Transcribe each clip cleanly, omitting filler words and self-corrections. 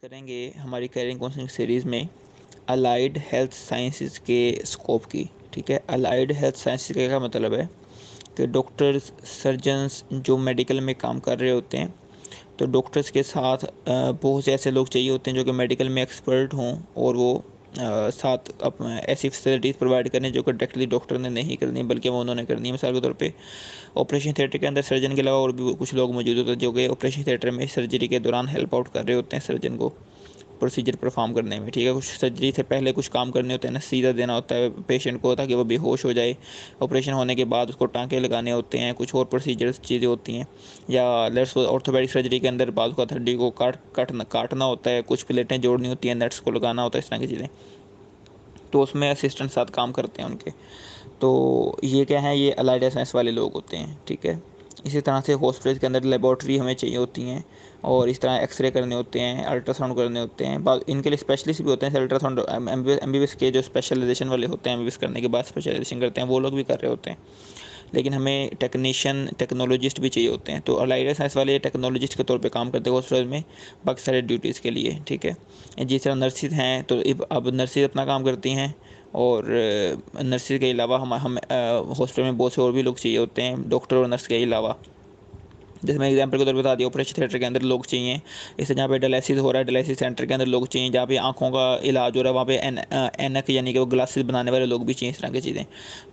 करेंगे हमारी career counselling series में अलाइड हेल्थ साइंसेज के स्कोप की। ठीक है, अलाइड हेल्थ साइंसेज का क्या मतलब है कि डॉक्टर्स, सर्जन्स जो मेडिकल में काम कर रहे होते हैं, तो डॉक्टर्स के साथ बहुत से ऐसे लोग चाहिए होते हैं जो कि मेडिकल में एक्सपर्ट हों और वो साथ ऐसी फैसिलिटीज़ प्रोवाइड करें जो कि डायरेक्टली डॉक्टर ने नहीं करनी बल्कि वो उन्होंने करनी है। मिसाल के तौर पे ऑपरेशन थिएटर के अंदर सर्जन के अलावा और भी कुछ लोग मौजूद होते हैं जो कि ऑपरेशन थिएटर में सर्जरी के दौरान हेल्प आउट कर रहे होते हैं सर्जन को प्रोसीजर परफॉर्म करने में। ठीक है, कुछ सर्जरी से पहले कुछ काम करने होते हैं, सीधा देना होता है पेशेंट को ताकि वो बेहोश हो जाए। ऑपरेशन होने के बाद उसको टाँके लगाने होते हैं, कुछ और प्रोसीजर्स चीज़ें होती हैं। या लेट्स ऑर्थोपेडिक सर्जरी के अंदर बाल का हड्डी को काटना होता है, कुछ प्लेटें जोड़नी होती हैं, नट्स को लगाना होता है, इस तरह की चीज़ें। तो उसमें असिस्टेंट साथ काम करते हैं उनके। तो ये क्या है, ये अलाइड साइंस वाले लोग होते हैं। ठीक है, इसी तरह से हॉस्पिटल के अंदर लेबॉर्ट्री हमें चाहिए होती हैं और इस तरह एक्सरे करने होते हैं, अल्ट्रासाउंड करने होते हैं। इनके लिए स्पेशलिस्ट भी होते हैं। अल्ट्रासाउंड एमबीबीएस के जो स्पेशलाइजेशन वाले होते हैं, एमबीबीएस करने के बाद स्पेशलाइजेशन करते हैं, वो लोग भी कर रहे होते हैं। लेकिन हमें टेक्नीशियन, टेक्नोलॉजिस्ट भी चाहिए होते हैं। तो अलाइड साइंस वाले टेक्नोलॉजिस्ट के तौर पे काम करते हैं हॉस्पिटल में बाकी सारे ड्यूटीज़ के लिए। ठीक है, जिस तरह नर्सिस हैं तो अब नर्सिस अपना काम करती हैं और नर्सिस के अलावा हम हॉस्पिटल में बहुत से और भी लोग चाहिए होते हैं डॉक्टर और नर्स के अलावा। जैसे मैं एग्जांपल के तौर पर बता दिया, ऑपरेशन थिएटर के अंदर लोग चाहिए। इससे जहाँ पे डायलिसिस हो रहा है, डायलिसिस सेंटर के अंदर लोग चाहिए। जहाँ पे आँखों का इलाज हो रहा है वहाँ पे ऐनक यानी कि वो ग्लासेस बनाने वाले लोग भी चाहिए, इस तरह की चीज़ें।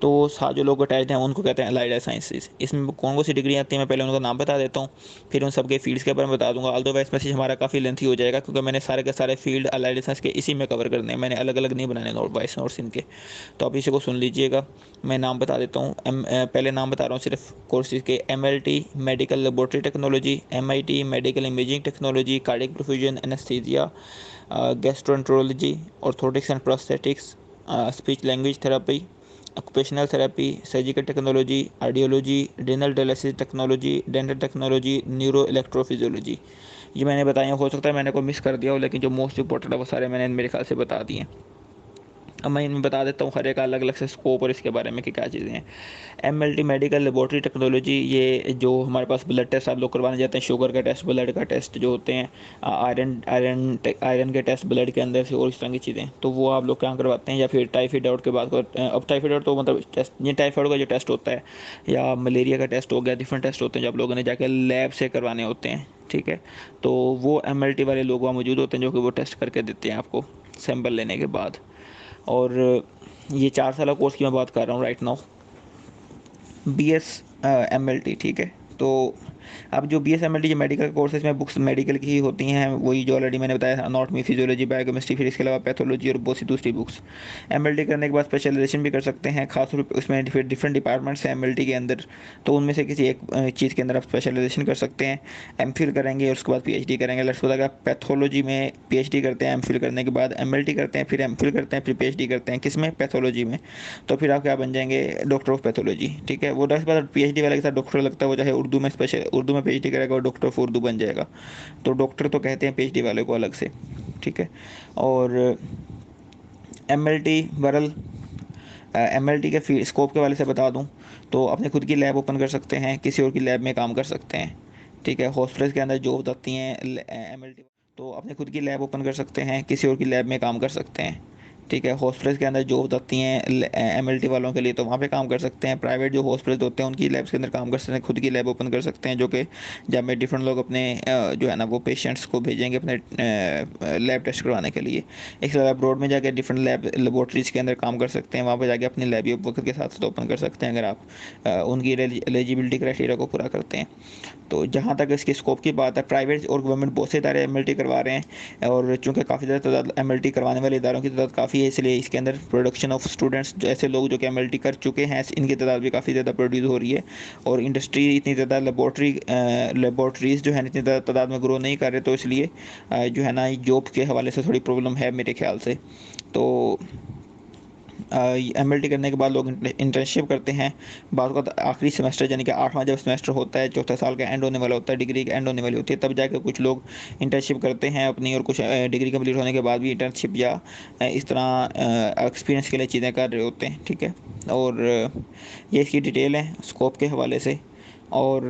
तो साथ जो लोग अटैच हैं उनको कहते हैं अलाइड साइंसेज। इसमें कौन सी डिग्री आती है मैं पहले उनका नाम बता देता हूँ, फिर उन सबके फील्ड्स के बारे में बता दूंगा। ऑल्दो वैसे मैसेज हमारा काफ़ी लेंथी हो जाएगा क्योंकि मैंने सारे के सारे फील्ड अलाइड साइंस के इसी में कवर करने हैं, मैंने अलग अलग नहीं बनाने नोट वाइस नोट्स इनके। तो आप इसी को सुन लीजिएगा, मैं नाम बता देता हूँ। पहले नाम बता रहा हूँ सिर्फ कोर्सेज के। MLT medical laboratory technology, MIT medical imaging technology, cardiac perfusion anaesthesia, gastroenterology, orthotics and prosthetics, speech language therapy, occupational therapy, surgical technology, audiology, renal dialysis technology, dental technology, neuro electrophysiology. ये मैंने बताया, हो सकता है मैंने को miss कर दिया हो, लेकिन जो मोस्ट इंपॉर्टेंट है वो सारे मैंने मेरे ख्याल से बता दिए। अब मैं इनमें बता देता हूँ हर एक का अलग अलग से स्कोप और इसके बारे में कि क्या चीज़ें हैं। MLT मेडिकल लेबोरेटरी टेक्नोलॉजी, ये जो हमारे पास ब्लड टेस्ट आप लोग करवाने जाते हैं, शुगर का टेस्ट, ब्लड का टेस्ट जो होते हैं, आयरन के टेस्ट ब्लड के अंदर से और इस तरह की चीज़ें, तो वो आप लोग क्या करवाते हैं। या फिर टाइफाइड आउट के बाद अब टाइफाइड आउट तो मतलब टेस्ट, ये टाइफाइड का जो टेस्ट होता है या मलेरिया का टेस्ट हो गया, डिफरेंट टेस्ट होते हैं जो आप लोगों ने जाके लैब से करवाने होते हैं। ठीक है, तो वो MLT वाले लोग वहाँ मौजूद होते हैं जो कि वो टेस्ट करके देते हैं आपको सैंपल लेने के बाद। और ये 4 साल कोर्स की मैं बात कर रहा हूँ राइट नाउ, BS MLT। ठीक है, तो अब जो BS MLT जो मेडिकल कोर्सेज में बुक्स मेडिकल की ही होती हैं, वही जो ऑलरेडी मैंने बताया, अनाटॉमी, फिजियोलॉजी, बायोकेमिस्ट्री, फिर इसके अलावा पैथोलॉजी और बहुत सी दूसरी बुक्स। MLT करने के बाद स्पेशलाइजेशन भी कर सकते हैं, खासतौर पर उसमें फिर डिफरेंट डिपार्टमेंट्स हैं MLT के अंदर, तो उनमें से किसी एक चीज़ के अंदर आप स्पेशलाइजेशन कर सकते हैं। MPhil करेंगे और उसके बाद PhD करेंगे। लेट्स सपोज अगर आप पैथोलॉजी में PhD करते हैं, MPhil करने के बाद MLT करते हैं, फिर MPhil करते हैं, फिर PhD करते हैं, किस में, पैथोलॉजी में, तो फिर आप क्या बन जाएंगे, डॉक्टर ऑफ पैथोलॉजी। ठीक है, वो दस बार PhD वाले के साथ डॉक्टर लगता है, वो चाहे उर्दू में PhD करेगा और डॉक्टर ऑफ उर्दू बन जाएगा। तो डॉक्टर तो कहते हैं PhD वाले को अलग से। ठीक है, और MLT बरल MLT के स्कोप के वाले से बता दूं तो अपने खुद की लैब ओपन कर सकते हैं, किसी और की लैब में काम कर सकते हैं। ठीक है, हॉस्पिटल्स के अंदर जॉब आती हैं MLT, तो अपने खुद की लैब ओपन कर सकते हैं, किसी और की लैब में काम कर सकते हैं। ठीक है, हॉस्पिटल्स के अंदर जॉब आती हैं MLT वालों के लिए, तो वहाँ पे काम कर सकते हैं। प्राइवेट जो हॉस्पिटल्स होते हैं उनकी लैब्स के अंदर काम कर सकते हैं, खुद की लैब ओपन कर सकते हैं, जो कि जब में डिफरेंट लोग अपने जो है ना वो पेशेंट्स को भेजेंगे अपने लैब टेस्ट करवाने के लिए। इसके अलावा अब्रॉड में जाकर डिफरेंट लैब लेबोरेटरीज़ के अंदर काम कर सकते हैं, वहाँ पर जाके अपनी लैब वक्त के साथ साथ ओपन कर सकते हैं अगर आप उनकी एलिजिबिलिटी क्राइटेरिया को पूरा करते हैं। तो जहाँ तक इसकी स्कोप की बात है, प्राइवेट और गवर्नमेंट बहुत से इदारे MLT करवा रहे हैं, और चूँकि काफ़ी ज़्यादा तादाद MLT करवाने वाले इदारों की तादाद काफ़ी है, इसलिए इसके अंदर प्रोडक्शन ऑफ स्टूडेंट्स, जो ऐसे लोग जो कि MLT कर चुके हैं, इनकी तादाद भी काफ़ी ज़्यादा प्रोड्यूस हो रही है। और इंडस्ट्री इतनी ज़्यादा लेबॉर्ट्रीज़ जो है इतनी ज़्यादा तादाद में ग्रो नहीं कर रहे, तो इसलिए जो है ना जॉब के हवाले से थोड़ी प्रॉब्लम है मेरे ख्याल से। तो MLT करने के बाद लोग इंटर्नशिप करते हैं। बाद का आखिरी सेमेस्टर यानी कि 8वां जब सेमेस्टर होता है, चौथे साल का एंड होने वाला होता है, डिग्री का एंड होने वाली होती है, तब जाकर कुछ लोग इंटर्नशिप करते हैं अपनी, और कुछ डिग्री कंप्लीट होने के बाद भी इंटर्नशिप या इस तरह एक्सपीरियंस के लिए चीज़ें कर रहे होते हैं। ठीक है, और ये इसकी डिटेल है स्कोप के हवाले से। और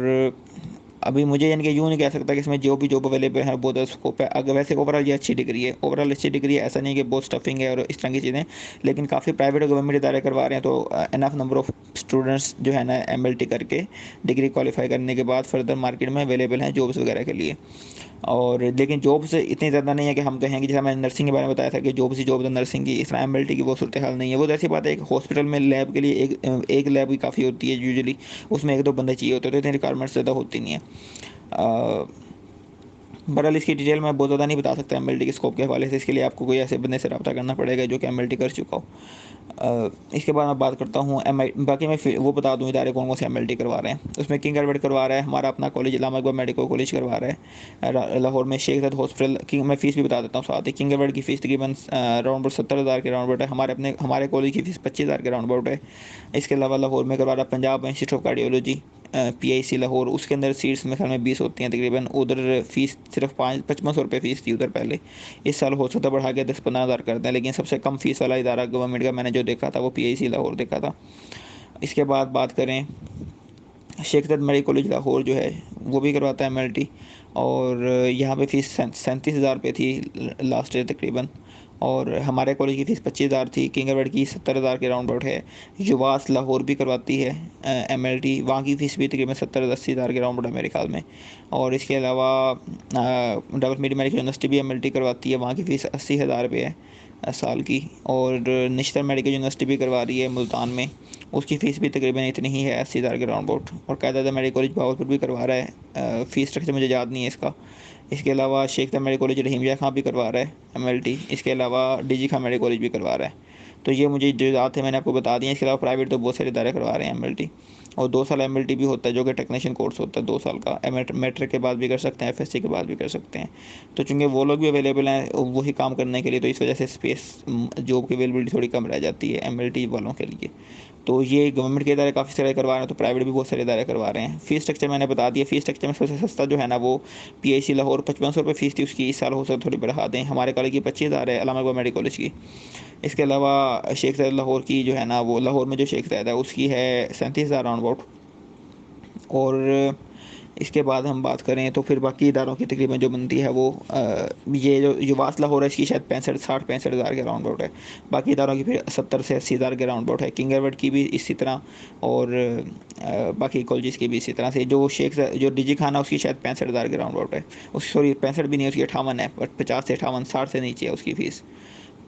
अभी मुझे यानी कि यूँ नहीं कह सकता कि इसमें जो भी जॉब अवेलेबल है बहुत ज़्यादा स्कोप है। अगर वैसे ओवरऑल ये अच्छी डिग्री है, ओवरऑल अच्छी डिग्री है, ऐसा नहीं है कि बहुत स्टफिंग है और इस तरह की चीज़ें, लेकिन काफ़ी प्राइवेट और गवर्नमेंट इदारे करवा रहे हैं, तो इनफ नंबर ऑफ़ स्टूडेंट्स जो है ना एमएलटी करके डिग्री क्वालिफाई करने के बाद फर्दर मार्केट में अवेलेबल हैं जॉब्स वगैरह के लिए। और लेकिन जॉब्स इतनी ज़्यादा नहीं है कि हम कहें कि जैसे मैंने नर्सिंग के बारे में बताया था कि जॉब्स ही जॉब, तो नर्सिंग की इस तरह एमएलटी की वो सूरत हाल नहीं है। वो तो ऐसी बात है, एक हॉस्पिटल में लैब के लिए एक लैब ही काफ़ी होती है यूजुअली, उसमें 1-2 बंदे चाहिए होते हैं, तो इतनी रिक्वायरमेंट्स ज़्यादा होती नहीं है। बहरहाल इसकी डिटेल मैं बहुत ज़्यादा नहीं बता सकता एमएलटी के स्कोप के हवाले से, इसके लिए आपको कोई ऐसे बंदे से रब्ता करना पड़ेगा जो कि एमएलटी कर चुका हो। इसके बाद मैं बात करता हूँ बाकी मैं फिर वो बता दूँ इदारे कौन कौन से एमएलटी करवा रहे हैं। उसमें किंग एडवर्ड करवा रहा है, हमारा अपना कॉलेज इलामा इकबाल मेडिकल कॉलेज करवा रहा है लाहौर में। शेख ज़ायद हॉस्पिटल की मैं फ़ीस भी बता देता हूँ साथ ही। किंग एडवर्ड की फ़ीस तकरीबन अराउंड 70,000 के राउंड अबाउट है। हमारे कॉलेज की फ़ीस 25,000 के राउंड अबाउट है। इसके अलावा लाहौर में करवा रहा है Punjab institute of cardiology, PIC Lahore. उसके अंदर सीट्स मेरे ख्याल में 20 होती हैं तकरीबन। उधर फ़ीस सिर्फ 5500 रुपये फ़ीस थी उधर पहले। इस साल हो सकता है बढ़ा के 10-15,000 कर दें, लेकिन सबसे कम फ़ीस वाला इदारा गवर्नमेंट का मैंने जो देखा था वो पीआईसी लाहौर देखा था। इसके बाद बात करें, शेख ज़ायद मेडिकल कॉलेज लाहौर जो है वो भी करवाता है एमएलटी, और यहाँ पे फ़ीस 37,000 रुपये थी लास्ट ईयर तकरीबन। और हमारे कॉलेज की फ़ीस 25,000 थी। किंग एडवर्ड की 70,000 के राउंड अबाउट है। युवास लाहौर भी करवाती है एमएलटी, वहाँ की फ़ीस भी तकरीबन 70-80,000 के राउंड अबाउट है मेरे ख्याल में। और इसके अलावा डबल मेडिकल यूनिवर्सिटी भी एमएलटी करवाती है, वहाँ की फ़ीस 80,000 रुपये है साल की। और निश्तर मेडिकल यूनिवर्सिटी भी करवा रही है मुल्तान में, उसकी फ़ीस भी तकरीबन इतनी ही है, 80,000 के राउंड अबाउट। और कायदा मेडिकल कॉलेज भावलपुर भी करवा रहा है, फ़ीस स्ट्रक्चर मुझे याद नहीं है इसका। इसके अलावा शेख ज़ायद मेडिकल कॉलेज रहीमिया खां भी करवा रहा है एमएलटी। इसके अलावा डीजी खां मेडिकल कॉलेज भी करवा रहा है। तो ये मुझे जो याद थे मैंने आपको बता दिए। इसके अलावा प्राइवेट तो बहुत सारे इदारे करवा रहे हैं एमएलटी। और 2 साल एमएलटी भी होता है जो कि टेक्नीशियन कोर्स होता है 2 साल का। मैट्रिक के बाद भी कर सकते हैं, एफएससी के बाद भी कर सकते हैं। तो चूँकि वो लोग भी अवेलेबल हैं वही काम करने के लिए, तो इस वजह से स्पेस जॉब की अवेलेबिलिटी थोड़ी कम रह जाती है एमएलटी वालों के लिए। तो ये गवर्नमेंट के इदारे काफ़ी सारे करवा रहे हैं, तो प्राइवेट भी बहुत सारे इदारे करवा रहे हैं। फ़ीस स्ट्रक्चर मैंने बता दिया। फ़ीस स्ट्रक्चर में सबसे सस्ता जो है ना वो पीआईसी लाहौर 5500 रुपये फ़ीस थी उसकी, इस साल हो सकता थोड़ी बढ़ा दें। हमारे कॉलेज की 25,000 है, इलामा इकबाल मेडिकल कॉलेज की। इसके अलावा शेख ज़ायद लाहौर की जो है ना, वो लाहौर में जो शेख ज़ायद है उसकी है 37,000 राउंड अबाउट। और इसके बाद हम बात करें तो फिर बाकी इदारों की तकरीबन जो बनती है वो ये जो युवास लाहौर है इसकी शायद 65,000 के राउंड अबाउट है। बाकी इदारों की फिर 70 से 80,000 के राउंड अबाउट है। किंग एडवर्ड की भी इसी तरह, और बाकी कॉलेजेस की भी इसी तरह से। जो डीजी खाना है उसकी शायद 65,000 के राउंड अबाउट है। उसकी सॉरी 65 भी नहीं है, उसकी 58 है, बट 50 से 58, 60 से नीचे है उसकी फ़ीस।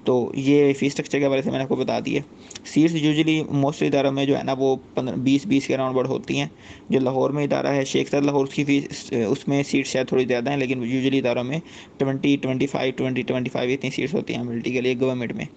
तो ये फ़ीस स्ट्रक्चर के बारे से मैंने आपको बता दिए। सीट्स यूजुअली मोस्ट इदारों में जो है ना वो 20-20 के राउंड अबाउट होती हैं। जो लाहौर में इदारा है शेख ज़ायद लाहौर, उसकी फ़ीस उसमें सीट्स शायद थोड़ी ज़्यादा हैं, लेकिन यूजुअली इदारों में 20-25 इतनी सीट्स होती हैं एमएलटी के लिए गवर्नमेंट में।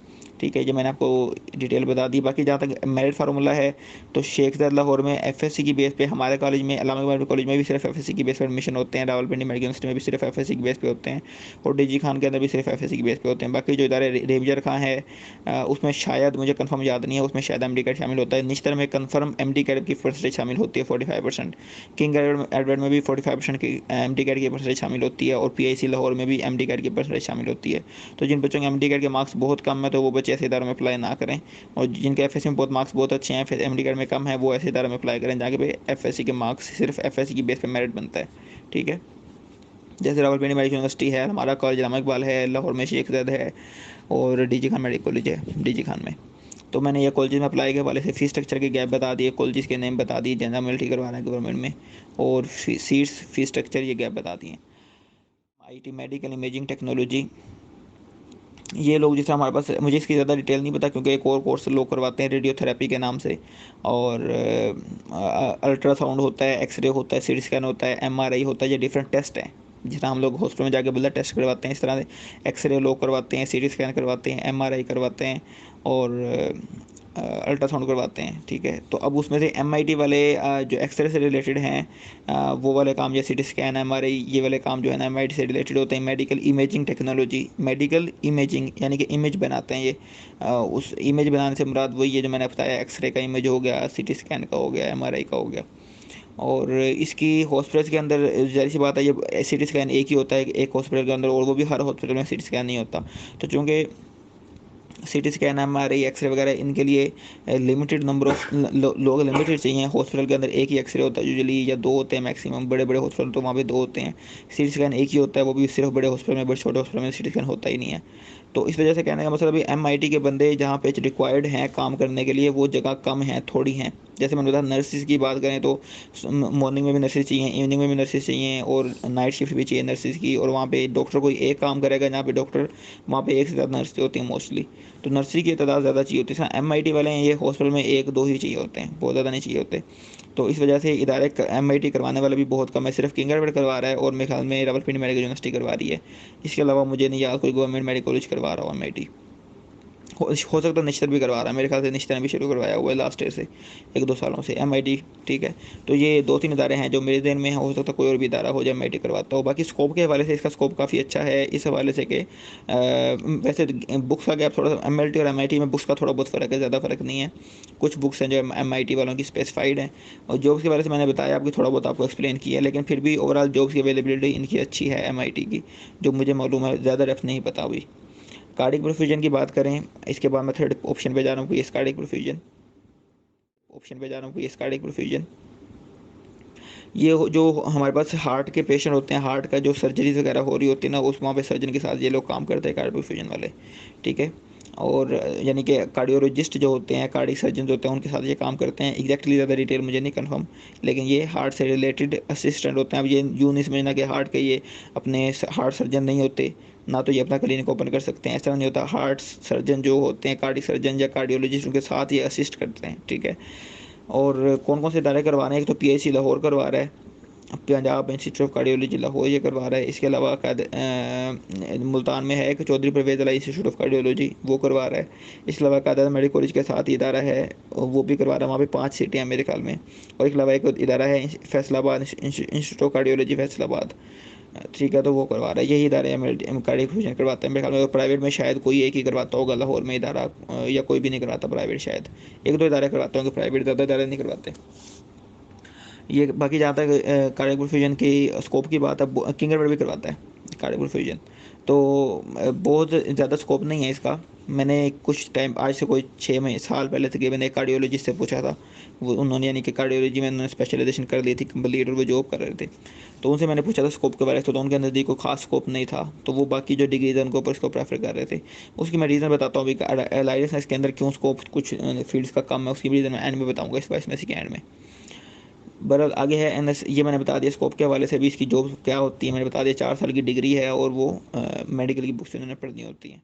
ठीक है, ये मैंने आपको डिटेल बता दी। बाकी जहाँ तक मेरिट फार्मूला है, तो शेख ज़ायद लाहौर में एफएससी की बेस पे, हमारे कॉलेज में इलामा इकबाल मेडिकल कॉलेज में भी सिर्फ एफएससी की बेस पर एडमिशन होते हैं, रावलपिंडी मेडिकल यूनिवर्सिटी में भी सिर्फ एफएससी की बेस पे होते हैं, और डीजी खान के अंदर भी सिर्फ एफएससी की बेस पे होते हैं। बाकी जो इदारे रेविजर खां है उसमें शायद मुझे कंफर्म याद नहीं है, उसमें शायद एमडी कैट शामिल होता है। निश्तर में कंफर्म एमडी कैट की परसेंटेज शामिल होती है 45%। किंग एडवर्ड में भी 45% की एमडी कैट की परसेंटेज शामिल होती है, और पीआईसी लाहौर में भी एमडी कैट की परसेंटेज शामिल होती है। तो जिन बच्चों के एमडी कैट के मार्क्स बहुत कम है तो वो बच्चे ऐसे इदारों में अप्लाई ना करें, और जिनके एफएससी में बहुत मार्क्स बहुत अच्छे हैं, फिर एमडी कैट में कम है, वो ऐसे इदारों में अप्लाई करें जहाँ पे एफएससी के मार्क्स सिर्फ एफएससी की बेस पर मेरिट बनता है। ठीक है, जैसे रावलपिंडी मेडिकल यूनिवर्सिटी है, हमारा कॉलेज इलामा इकबाल है, लाहौर में शेख ज़ायद है, और डीजी खान मेडिकल कॉलेज है डीजी खान में। तो मैंने ये कॉलेज में अप्लाई के हवाले से फ़ीस स्ट्रक्चर के गैप बता दिए, कॉलेज के नेम बता दिए, जनरल मिलिट्री करवा रहे हैं गवर्नमेंट में, और सीट्स फ़ीस स्ट्रक्चर ये गैप बता दिए। आईटी मेडिकल इमेजिंग टेक्नोलॉजी, ये लोग जैसे हमारे पास, मुझे इसकी ज़्यादा डिटेल नहीं पता क्योंकि एक और कोर्स लोग करवाते हैं रेडियोथेरेपी के नाम से, और अल्ट्रासाउंड होता है, एक्सरे होता है, सीटी स्कैन होता है, एमआरआई होता है। ये डिफरेंट टेस्ट हैं, जिस तरह हम लोग हॉस्पिटल में जाके ब्लड टेस्ट करवाते हैं, इस तरह से एक्सरे लोग करवाते हैं, सीटी स्कैन करवाते हैं, एमआरआई करवाते हैं, और अल्ट्रासाउंड करवाते हैं। ठीक है, तो अब उसमें से एमआईटी वाले जो एक्सरे से रिलेटेड हैं वो वाले काम, जैसे सीटी स्कैन, एमआरआई, ये वाले काम जो है ना एमआईटी से रिलेटेड होते हैं। Medical imaging technology, medical imaging यानी कि इमेज बनाते हैं ये, उस इमेज बनाने से मुराद वही है जो मैंने बताया, एक्सरे का इमेज हो गया, सीटी स्कैन का हो गया, एमआरआई का हो गया। और इसकी हॉस्पिटल्स के अंदर ज़ाहिर सी बात है ये सीटी स्कैन एक ही होता है एक हॉस्पिटल के अंदर, और वो भी हर हॉस्पिटल में सीटी स्कैन नहीं होता। तो चूँकि सीटी स्कैन, एमआरआई, एक्सरे वगैरह इनके लिए लिमिटेड नंबर ऑफ लोग लिमिटेड चाहिए। हॉस्पिटल के अंदर एक ही एक्सरे होता है यूजुअली, या 2 होते हैं मैक्सिमम। बड़े बड़े हॉस्पिटल तो वहाँ पे 2 होते हैं। सीटी स्कैन एक ही होता है, वो भी सिर्फ बड़े हॉस्पिटल में। बड़े छोटे हॉस्पिटल में सीटी स्कैन होता ही नहीं है। तो इस वजह से कहने का मतलब अभी एमआईटी के बंदे जहाँ पे रिक्वायर्ड हैं काम करने के लिए, वो जगह कम है, थोड़ी हैं। जैसे मैंने बताया, नर्सिस की बात करें तो मॉर्निंग में भी नर्सिस चाहिए, इवनिंग में भी नर्सिस चाहिए, और नाइट शिफ्ट भी चाहिए नर्सिस की। और वहाँ पे डॉक्टर कोई एक काम करेगा, जहाँ पे डॉक्टर वहाँ पे एक से ज़्यादा नर्सें होती हैं मोस्टली। तो नर्सरी की तादाद ज़्यादा चाहिए होती है। एमआईटी वाले हैं, ये हॉस्पिटल में 1-2 ही चाहिए होते हैं, बहुत ज़्यादा नहीं चाहिए होते। तो इस वजह से इदारे एमआईटी करवाने वाला भी बहुत कम है। सिर्फ किंगरबेड करवा रहा है, और मेरे ख्याल में रावलपिंडी मेडिकल यूनिवर्सिटी करवा रही है। इसके अलावा मुझे नहीं याद कोई गवर्नमेंट मेडिकल कॉलेज करवा रहा हो एमआईटी। हो सकता है निश्चित भी करवा रहा है, मेरे ख्याल से निश्चित ने भी शुरू करवाया हुआ है लास्ट ईयर से, 1-2 सालों से एमआईटी। ठीक है, तो ये 2-3 इदारे हैं जो मेरे ध्यान में है। हो सकता है कोई और भी इदारा हो जाए एमआईटी करवाता हो। बाकी स्कोप के हवाले से इसका स्कोप काफ़ी अच्छा है, इस हवाले से कि वैसे बुक्स का गैप थोड़ा सा एमएलटी और एमआईटी में बुक्स का थोड़ा बहुत फ़र्क है, ज़्यादा फ़र्क नहीं है। कुछ बुक्स हैं जो एमआईटी वालों की स्पेसिफाइड हैं, और जॉब्स के बारे से मैंने बताया आपकी, थोड़ा बहुत आपको एक्सप्लेन किया, लेकिन फिर भी ओवरऑल जॉब्स की अवेलेबिलिटी इनकी अच्छी है एमआईटी की, जो मुझे मालूम है। ज़्यादा रेफ नहीं पता अभी। कार्डिक परफ्यूजन की बात करें, इसके बाद मैं थर्ड ऑप्शन पे जा रहा हूँ, पीएस कार्डिक परफ्यूजन। ऑप्शन पे जा रहा हूँ, पीएस कार्डिक परफ्यूजन। ये जो हमारे पास हार्ट के पेशेंट होते हैं, हार्ट का जो सर्जरीज वगैरह हो रही होती है ना, उस वहाँ पे सर्जन के साथ ये लोग काम करते हैं, कार्डिक परफ्यूजन वाले। ठीक है, और यानी कि कार्डियोलॉजिस्ट जो होते हैं, कार्डिक सर्जन होते हैं, उनके साथ ये काम करते हैं। एग्जैक्टली ज़्यादा डिटेल मुझे नहीं कन्फर्म, लेकिन ये हार्ट से रिलेटेड असिस्टेंट होते हैं। अब ये यूँ नहीं समझना कि हार्ट के ये अपने हार्ट सर्जन नहीं होते, ना तो ये अपना क्लिनिक ओपन कर सकते हैं, ऐसा नहीं होता। हार्ट सर्जन जो होते हैं, कार्डिक सर्जन या कार्डियोलॉजिस्ट, उनके साथ ये असिस्ट करते हैं। ठीक है, और कौन कौन से इदारे करवा रहे हैं, एक तो पीएचसी लाहौर करवा रहा है, Punjab institute of cardiology Lahore ये करवा रहा है। इसके अलावा मुल्तान में है एक Chaudhry Pervaiz Ali institute of cardiology, वो करवा रहा है। इसके अलावा कायदा मेडिकल कॉलेज के साथ ही इदारा है, वो भी करवा रहा है। वहाँ पे 5 सीटें हैं मेरे ख्याल में। और इसके अलावा एक इदारा है Faisalabad institute of cardiology Faisalabad. ठीक है, तो वो करवा रहा है। यही इदारे कार्डियक फ्यूजन करवाते हैं मेरे ख्याल में। प्राइवेट में शायद कोई एक ही करवाता होगा लाहौर में इदारा, या कोई भी नहीं करवाता प्राइवेट, शायद 1-2 इदारे करवाते होंगे प्राइवेट, ज़्यादा इदारे नहीं करवाते ये। बाकी जहाँ तक कार्डियक परफ्यूजन की स्कोप की बात है, किंगरबेड भी करवाता है कार्डियक परफ्यूजन। तो बहुत ज़्यादा स्कोप नहीं है इसका। मैंने कुछ टाइम, आज से कोई 6 महीने साल पहले तक, मैंने एक कार्डियोलॉजिस्ट से पूछा था, वो उन्होंने यानी कि कार्डियोलॉजी में उन्होंने स्पेशलाइजेशन कर ली थी कंप्लीट, और वो जॉब कर रहे थे। तो उनसे मैंने पूछा था स्कोप के बारे में, तो उनके नज़दीक कोई खास स्कोप नहीं था। तो वो बाकी जो डिग्री थे उनको ऊपर इसको प्रेफर कर रहे थे। उसकी मैं रीज़न बताता हूँ अभी, एलाइड साइंस के अंदर क्यों स्कोप कुछ फील्ड्स का कम है, उसकी रीज़न मैं एंड में बताऊँगा, इस बार इसमें के एंड में। बहरहाल आगे है एनएस, ये मैंने बता दिया स्कोप के हवाले से भी। इसकी जॉब क्या होती है मैंने बता दिया, 4 साल की डिग्री है, और वो मेडिकल की बुक्स उन्होंने पढ़नी होती हैं।